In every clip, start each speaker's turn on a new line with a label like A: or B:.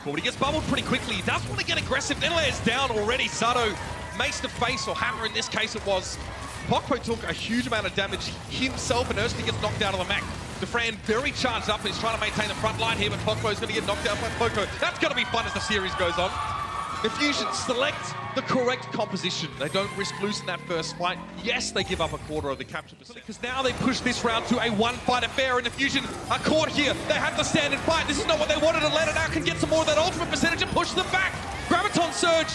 A: forward. He gets bubbled pretty quickly. He does want to get aggressive. Nenele is down already. Sato makes the face, or hammer in this case it was. Pokpo took a huge amount of damage himself, and Erskine gets knocked out of the mech. Defran very charged up, and he's trying to maintain the front line here, but Pokpo is going to get knocked out by Poko. That's going to be fun as the series goes on. Infusion select the correct composition. They don't risk losing that first fight. Yes, they give up a quarter of the capture percent, because now they push this round to a one-fight affair, and Infusion are caught here. They have to stand and fight. This is not what they wanted. Atlanta now can get some more of that ultimate percentage and push them back. Graviton Surge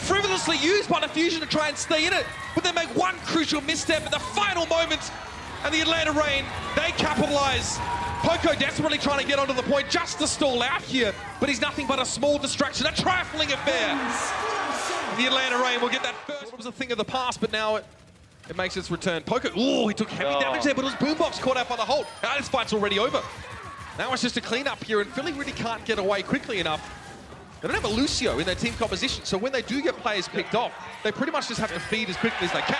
A: frivolously used by Infusion to try and stay in it, but they make one crucial misstep at the final moment, and the Atlanta Reign, they capitalize. Poko desperately trying to get onto the point just to stall out here, but he's nothing but a small distraction, a trifling affair. The Atlanta Reign will get that first. It was a thing of the past, but now it makes its return. Poko, he took heavy damage there, but his boombox caught out by the Holt. Now this fight's already over. Now it's just a cleanup here, and Philly really can't get away quickly enough. They don't have a Lucio in their team composition, so when they do get players picked off, they pretty much just have to feed as quickly as they can.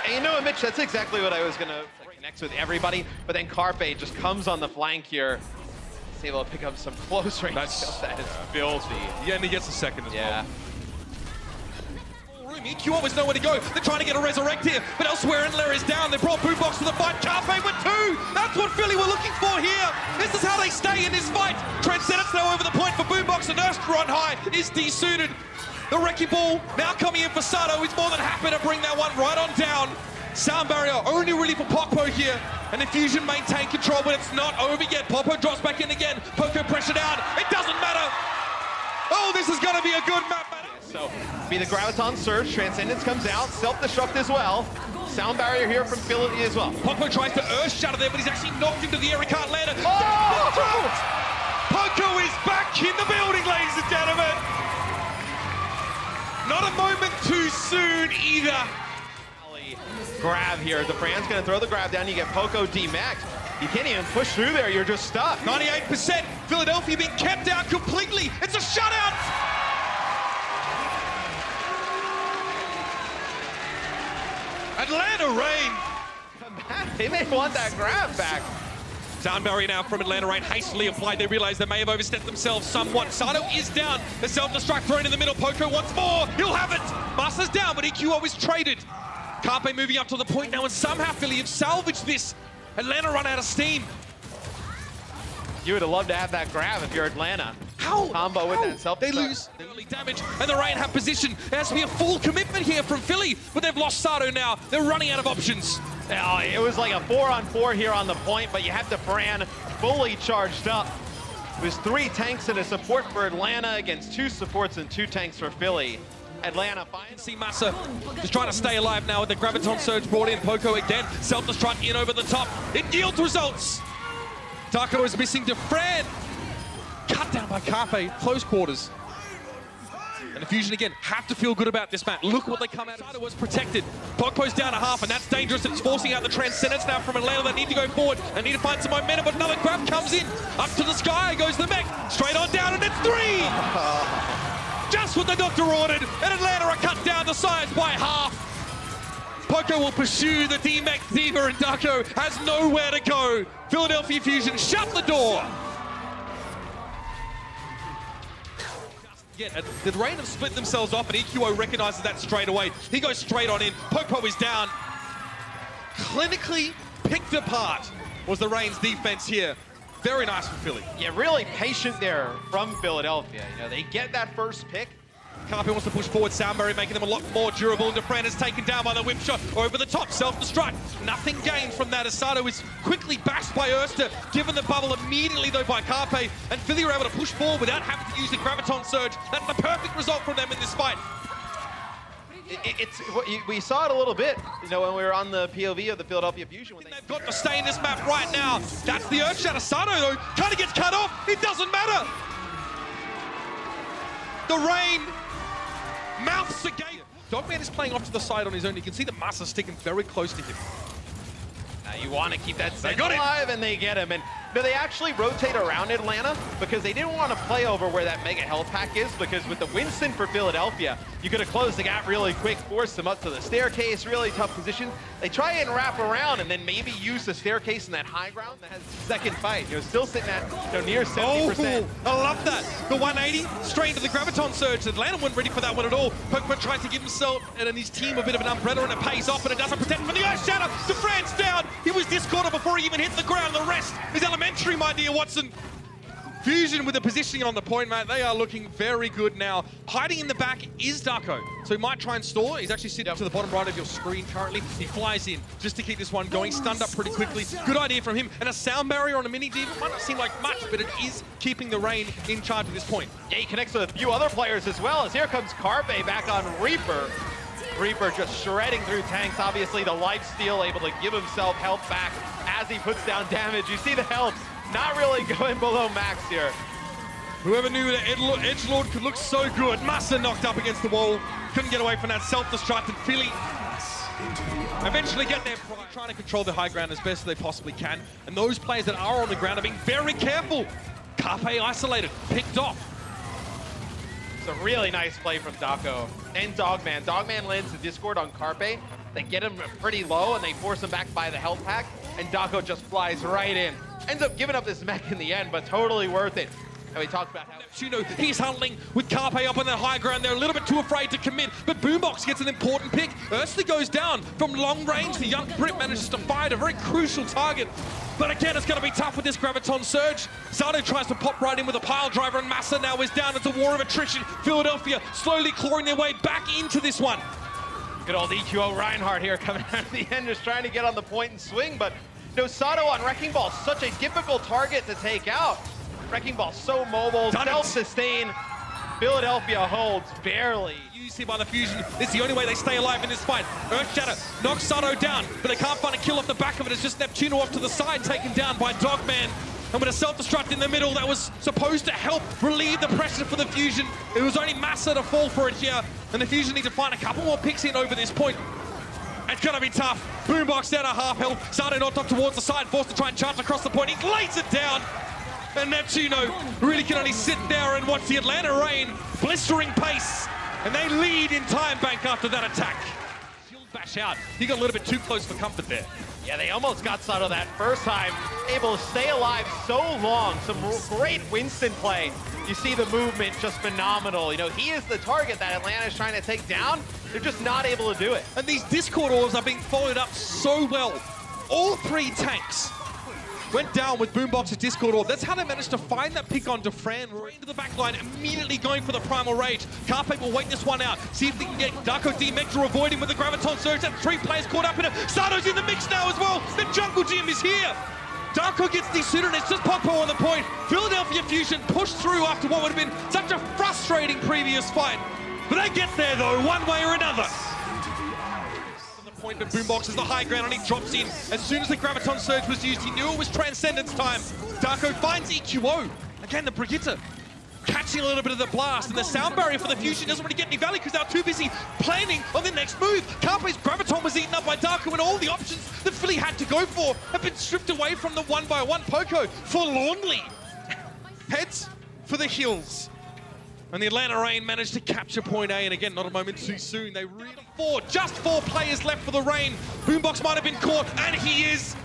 B: And you know what, Mitch, that's exactly what I was going to connect with everybody, but then Carpe just comes on the flank here. He's able to pick up some close range. That is filthy.
A: Yeah, and he gets a second as well. EQ always know where to go. They're trying to get a resurrect here, but elsewhere Endler is down. They brought Boombox to the fight. Carpe with two. That's what Philly were looking for here. This is how they stay in this fight. Transcendence now over the point for Boombox, and Erstra on high is desuited. The Wrecking Ball now coming in for Sato. He's more than happy to bring that one right on down. Sound barrier only really for Pokpo here, and Infusion maintain control, but it's not over yet. Pokpo drops back in again. Poko pressure down. It doesn't matter. Oh, this is going to be a good map.
B: So, be the Graviton Surge, Transcendence comes out, self-destruct as well. Sound barrier here from Philly as well.
A: Pokpo tries to Earth Shatter there, but he's actually knocked into the air. He can't land it.
B: Oh!
A: Poko is back in the building, ladies and gentlemen. Not a moment too soon either.
B: Grab here. The Fran's going to throw the grab down. You get Poko D-Max. You can't even push through there. You're just stuck.
A: 98%. Philadelphia being kept out completely. It's a shutout. Atlanta Reign.
B: Come back. They may want that grab back.
A: Sound barrier now from Atlanta Reign, hastily applied. They realize they may have overstepped themselves somewhat. Sato is down. The self-destruct thrown in the middle. Poko wants more. He'll have it. Master's down, but EQO is traded. Carpe moving up to the point now, and somehow Philly have salvaged this. Atlanta run out of steam.
B: You would have loved to have that grab if you're Atlanta.
A: How?
B: Combo with that self-destruct.
A: They lose early damage, and the Reign have position. There has to be a full commitment here from Philly, but they've lost Sato now. They're running out of options.
B: Now, it was like a 4-on-4 here on the point, but you have the Fran fully charged up. It was 3 tanks and a support for Atlanta against 2 supports and 2 tanks for Philly. Atlanta finds.
A: See Massa just trying to stay alive now with the Graviton Surge brought in. Poko again, self-destruct in over the top. It yields results. Darko is missing Defran. Cut down by Carpe, close quarters. And Infusion again have to feel good about this map. Look what they come out of. Sato was protected. Pokpo's down a half, and that's dangerous. It's forcing out the Transcendence now from Atlanta. They need to go forward. They need to find some momentum, but another grab comes in. Up to the sky goes the mech. Straight on down, and it's 3! Just what the doctor ordered, and Atlanta are cut down to size by half. Poko will pursue the D-Mech Diva, and Darko has nowhere to go. Philadelphia Fusion shut the door. Yeah, the Reign have split themselves off, and EQO recognizes that straight away. He goes straight on in. Poko is down. Clinically picked apart was the Reign's defense here. Very nice from Philly.
B: Yeah, really patient there from Philadelphia. You know, they get that first pick.
A: Carpe wants to push forward Soundberry, making them a lot more durable. And Defran is taken down by the whip shot over the top. Self-destruct. Nothing gained from that as Sato is quickly bashed by Erster, given the bubble immediately though by Carpe. And Philly were able to push forward without having to use the Graviton Surge. That's the perfect result from them in this fight.
B: We saw it a little bit, you know, when we were on the POV of the Philadelphia Fusion. When
A: they've got to stay in this map right now. That's the Earthshatter. Sato, though, kind of gets cut off. It doesn't matter. The Reign mouths again. Dogman is playing off to the side on his own. You can see the Massa sticking very close to him.
B: You want to keep that Zen alive, and they get him. And No, they actually rotate around Atlanta because they didn't want to play over where that mega health pack is, because with the Winston for Philadelphia, you could have closed the gap really quick, forced them up to the staircase, really tough position. They try and wrap around and then maybe use the staircase in that high ground that has second fight. Still sitting at near 70%.
A: Oh, I love that. The 180 straight into the Graviton Surge. Atlanta weren't ready for that one at all. Pokemon tries to give himself and his team a bit of an umbrella, and it pays off, but it doesn't protect him from the Earth Shatter. DeFran's down. He was discorded before he even hit the ground. The rest is elementary, my dear Watson. Fusion with the positioning on the point, man. They are looking very good now. Hiding in the back is Darko, so he might try and stall. He's actually sitting to the bottom right of your screen currently. He flies in just to keep this one going, stunned up pretty quickly. Good idea from him. And a sound barrier on a mini Diva might not seem like much, but it is keeping the Rain in charge at this point.
B: Yeah, he connects with a few other players as well, as here comes Carpe back on Reaper. Reaper just shredding through tanks. Obviously, the lifesteal able to give himself health back as he puts down damage. You see the health not really going below max here.
A: Whoever knew that Edgelord could look so good. Massa knocked up against the wall. Couldn't get away from that self-destruct, and Philly eventually get their pride. Trying to control the high ground as best as they possibly can. And those players that are on the ground are being very careful. Carpe isolated, picked off.
B: It's a really nice play from Daco and Dogman. Dogman lands the Discord on Carpe. They get him pretty low and they force him back by the health pack, and Daco just flies right in. Ends up giving up this mech in the end, but totally worth it. And we talked about how
A: he's huddling with Carpe up on the high ground. They're a little bit too afraid to commit, but Boombox gets an important pick. Ursula goes down from long range. The young Brit manages to find a very crucial target. But again, it's going to be tough with this Graviton Surge. Zato tries to pop right in with a pile driver, and Massa now is down. It's a war of attrition. Philadelphia slowly clawing their way back into this one.
B: Good old EQO Reinhardt here coming out of the end, just trying to get on the point and swing, but no, Sato on Wrecking Ball, such a difficult target to take out. Wrecking Ball so mobile, self-sustain. Philadelphia holds barely.
A: You see by the Fusion, it's the only way they stay alive in this fight. Earth Shatter knocks Sato down, but they can't find a kill off the back of it. It's just Neptuno off to the side, taken down by Dogman. And with a self-destruct in the middle, that was supposed to help relieve the pressure for the Fusion. It was only Massa to fall for it here, and the Fusion need to find a couple more picks in over this point. It's gonna be tough. Boombox down at half health. Sato knocked up towards the side, forced to try and charge across the point. He lays it down. And Neptuno really can only sit there and watch the Atlanta Rain blistering pace. And they lead in time bank after that attack. Shield bash out. He got a little bit too close for comfort there.
B: Yeah, they almost got Sato that first time. Able to stay alive so long. Some great Winston play. You see the movement just phenomenal. He is the target that Atlanta is trying to take down. They're just not able to do it.
A: And these Discord orbs are being followed up so well. All three tanks went down with Boombox's Discord orb. That's how they managed to find that pick on DeFran. Right into the back line, immediately going for the Primal Rage. Carpe will wait this one out. See if they can get Darko D-Mech to avoid him with the Graviton Surge. That 3 players caught up in it. Sato's in the mix now as well. The Jungle Gym is here. Darko gets desuited, and it's just Pokpo on the point. Philadelphia Fusion pushed through after what would have been such a frustrating previous fight. But they get there though, one way or another. Point, but Boombox is the high ground and he drops in. As soon as the Graviton Surge was used, he knew it was Transcendence time. Darko finds EQO. Again, the Brigitte catching a little bit of the blast, and the sound barrier for the Fusion doesn't really get any value because they're too busy planning on the next move. Carpe's Graviton was eaten up by Darko, and all the options that Philly had to go for have been stripped away from the one-by-one. Poco forlornly heads for the hills. And the Atlanta Rain managed to capture point A, and again, not a moment too soon. They really just 4 players left for the Rain. Boombox might have been caught, and he is.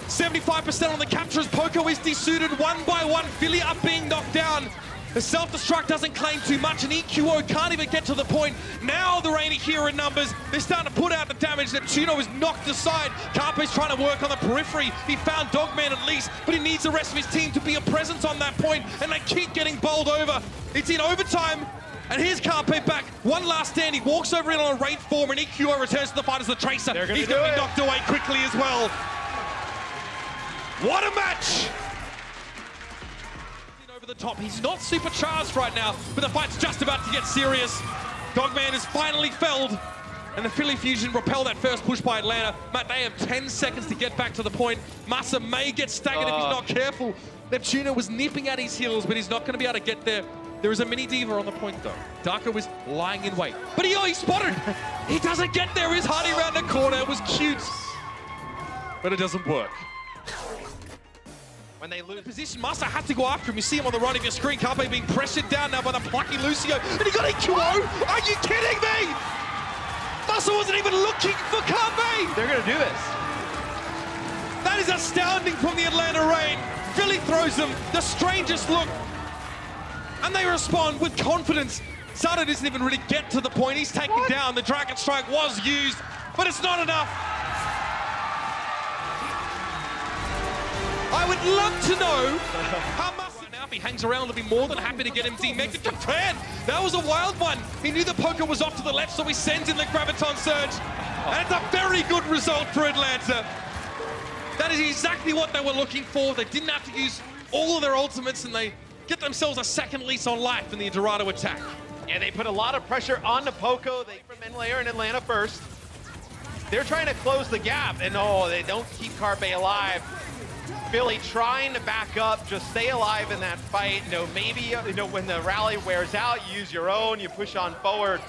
A: 75% on the capture as Poco is desuited one by one. Philly are being knocked down. The self-destruct doesn't claim too much, and EQO can't even get to the point. Now the Rain are here in numbers. They're starting to put out the damage. Neptuno is knocked aside. Carpe's trying to work on the periphery. He found Dogman at least, but he needs the rest of his team to be a presence on that point, and they keep getting bowled over. It's in overtime, and here's Carpe back. One last stand. He walks over in on a Raid form, and EQO returns to the fight as the Tracer. He's going to be knocked away quickly as well. What a match! The top. He's not supercharged right now, but the fight's just about to get serious. Dogman is finally felled, and the Philly Fusion repel that first push by Atlanta. Matt, they have 10 seconds to get back to the point. Massa may get staggered if he's not careful. Neptuno was nipping at his heels, but he's not going to be able to get there. There is a mini Diva on the point, though. Darko was lying in wait, but he spotted. He doesn't get there. His Hardy around the corner. It was cute, but it doesn't work.
B: when they lose.
A: Position, Massa had to go after him. You see him on the right of your screen. Carpe being pressured down now by the plucky Lucio. And he got EQO! Are you kidding me? Massa wasn't even looking for Carpe!
B: They're going to do this.
A: That is astounding from the Atlanta Reign. Philly throws them the strangest look. And they respond with confidence. Sato doesn't even really get to the point. He's taken down. The Dragon Strike was used, but it's not enough. I would love to know how much. Now, if he hangs around, he'll be more than happy to get him demected to Japan. That was a wild one. He knew the poker was off to the left, so he sends in the Graviton Surge. And it's a very good result for Atlanta. That is exactly what they were looking for. They didn't have to use all of their ultimates, and they get themselves a second lease on life in the Dorado attack.
B: And they put a lot of pressure on the Poco. They from Menlayer in Atlanta first. They're trying to close the gap, and they don't keep Carpe alive. Philly trying to back up, just stay alive in that fight. Maybe when the rally wears out, you use your own, you push on forward.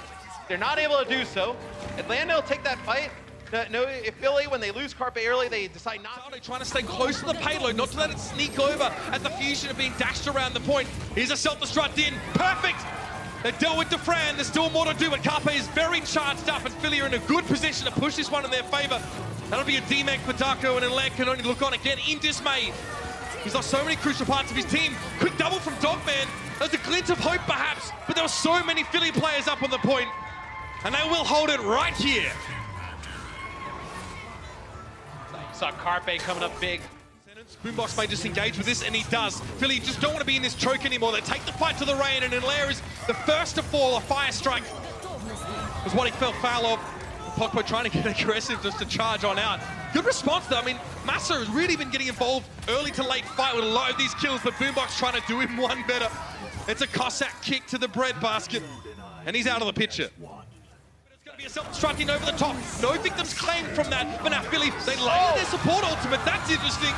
B: They're not able to do so. Atlanta will take that fight. If Philly, when they lose Carpe early, they decide not to.
A: Trying to stay close to the payload, not to let it sneak over at the fusion of being dashed around the point. Here's a self-destruct in, perfect! They dealt with Defran, there's still more to do, but Carpe is very charged up, and Philly are in a good position to push this one in their favor. That'll be a D-Mech for Darko, and Atlanta can only look on again in dismay. He's lost so many crucial parts of his team. Quick double from Dogman. There's a glint of hope, perhaps, but there were so many Philly players up on the point, and they will hold it right here.
B: Saw Carpe coming up big.
A: Boombox may just engage with this, and he does. Philly just don't want to be in this choke anymore. They take the fight to the Rain, and Atlanta is the first to fall. A fire strike was what he fell foul of. Pokpo trying to get aggressive just to charge on out. Good response though. I mean, Massa has really been getting involved early to late fight with a lot of these kills, but Boombox trying to do him one better. It's a Cossack kick to the breadbasket, and he's out of the picture. It's going to be a self-destructing over the top. No victims claimed from that, but now Philly, they lay their support ultimate. That's interesting.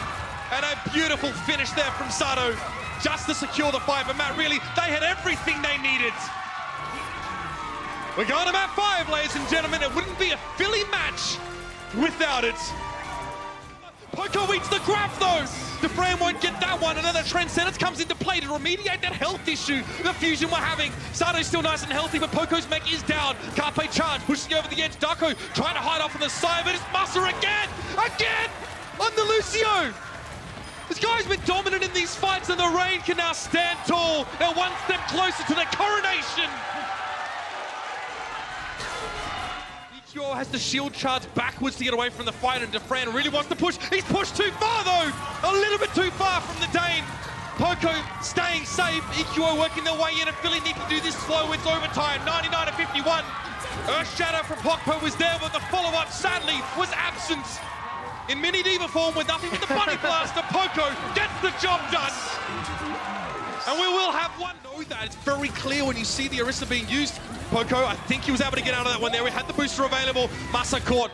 A: And a beautiful finish there from Sato, just to secure the fight. But Matt, really, they had everything they needed. We're going to map 5, ladies and gentlemen. It wouldn't be a Philly match without it. Poco eats the grab, though. Defran won't get that one. Another Transcendence comes into play to remediate that health issue the Fusion were having. Sato's still nice and healthy, but Poco's mech is down. Carpe charge, pushing over the edge. Darko trying to hide off on the side, but it's Massa again! Again! On the Lucio! This guy's been dominant in these fights, and the Rain can now stand tall and one step closer to the coronation. EQO has to shield charge backwards to get away from the fight, and Defran really wants to push. He's pushed too far, though. A little bit too far from the Dane. Poco staying safe. EQO working their way in, and Philly need to do this slow. It's overtime, 99-51. Earth Shadow from Pokpo was there, but the follow-up, sadly, was absent. In mini diva form with nothing but the body blaster, Poco gets the job done. And we will have one. Know that it's very clear when you see the Orisa being used. Poco, I think he was able to get out of that one there. We had the booster available. Massa caught.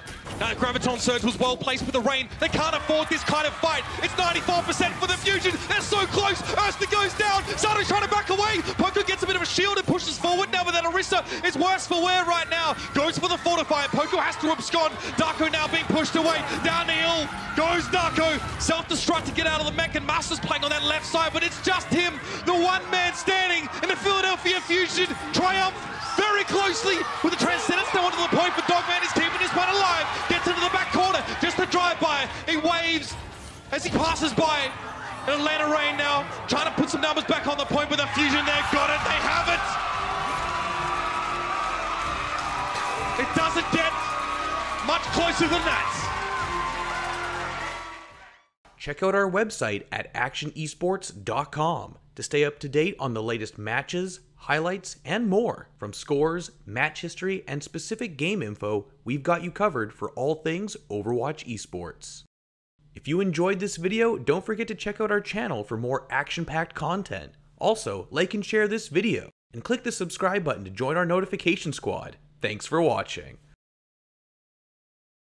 A: Graviton Surge was well placed with the Rain. They can't afford this kind of fight. It's 94% for the Fusion. They're so close. Erster goes down. Sato's trying to back away. Poco gets a bit of a shield and pushes forward now, but that Orisa is worse for wear right now. Goes for the Fortify. Poco has to abscond. Darko now being pushed away. Down the hill goes Darko. Self-destruct to get out of the mech, and Massa's playing on that left side, but it's just him, the one man standing, and the Philadelphia Fusion triumph very closely with the Transcendence now onto the point, but Dogman is keeping this one alive. Gets into the back corner, just a drive-by. He waves as he passes by. And Atlanta Rain now trying to put some numbers back on the point with the Fusion. They've got it, they have it. It doesn't get much closer than that.
C: Check out our website at AkshonEsports.com to stay up to date on the latest matches, highlights, and more. From scores, match history, and specific game info, we've got you covered for all things Overwatch esports. If you enjoyed this video, don't forget to check out our channel for more action-packed content. Also, like and share this video, and click the subscribe button to join our notification squad. Thanks for watching.